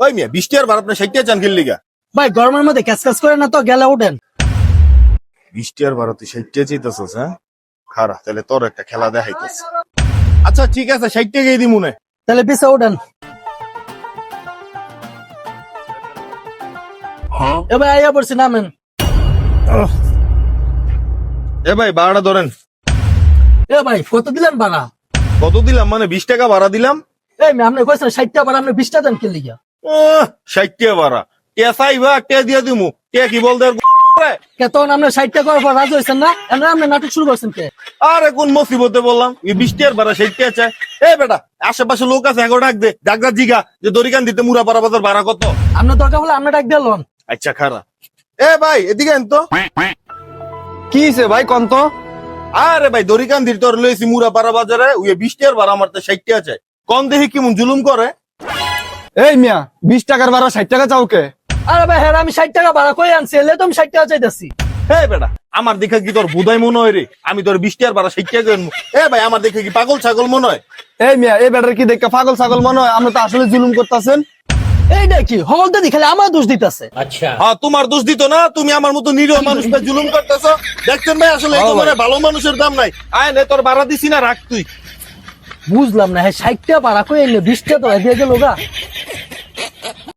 ওই মিয়া 20 টাকার ভাড়া আপনি 60 টাকা চান কিনলি গা? ভাই গরমের মধ্যে ক্যাচ করে না তো, গেলে উঠেন। 20 টাকার ভাড়া তুই 60 টাকা চাইতেছস? হ্যাঁ, খারা তাহলে তোর একটা খেলা দেখাইতেছ। আচ্ছা ঠিক আছে, 60 টাকাই দিই মনে। তাহলে পিছে উঠেন। এবার আইয়া পড়ছি, নামেন। এ ভাই ভাড়াটা ধরেন। এ ভাই কত দিলেন ভাড়া? কত দিলাম মানে? 20 টাকা ভাড়া দিলাম। এই আপনি কইছেন 60 টাকা ভাড়া, আপনি 20 টাকা দেন কিনলি গিয়া। 60 টাকা ভাড়া কে চাইবা? কে দিয়ে দিমু? কে কি বলতে? কে তখন আপনি 60 টাকা করার পর রাজি হয়েছেন না? এমন আপনি নাটক শুরু করছেন কে? আরে কোন মুসিবতে বললাম 20 টাকার ভাড়া 60 টাকা চাই। এ বেটা, আশেপাশে লোক আছে, এগো ডাক দে, ডাকদা জিগা যে দরিকান দিতে মুরাপাড়া বাজার ভাড়া কত। আপনার দরকার হলে আপনি ডাক দিলেন। আচ্ছা খারা। এ ভাই এদিকে আন তো। কি হইছে ভাই কোন তো? আরে ভাই দরিকান দিতে তোর লইছি মুরাপাড়া বাজারে, ওই 20 টাকার ভাড়া আমার তো 60 টাকা চাই। কোন দেখি কেমন জুলুম করে। এই মিয়া 20 টাকার ভাড়া 60 টাকা চাও কে? আরে ভাই হ্যাঁ, আমি 60 টাকা ভাড়া কই আনছি, এলে তো আমি 60 টাকা চাইতেছি। হে বেটা, আমার দেখে কি তোর বুধাই মনে হয় রে? আমি তোর 20 টাকার ভাড়া 60 টাকা আনবো? এ ভাই আমার দেখে কি পাগল ছাগল মনে হয়? এই মিয়া এই ব্যাটার কি দেখে পাগল ছাগল মনে হয়? আপনি তো আসলে জুলুম করতেছেন। এইটা কি হলদে খালি আমার দোষ দিতেছে। হ্যাঁ তোমার দোষ দিত না, তুমি আমার মতো নিরীহ মানুষটা জুলুম করতেছ। দেখছেন ভাই আসলে এই জমানায় ভালো মানুষের দাম নাই। আয় নে তোর ভাড়া দিছি না, রাখ তুই। বুঝলাম না, হ্যাঁ 60 টাকা ভাড়া কই এনে 20 টাকা তো দিয়ে গেল গা।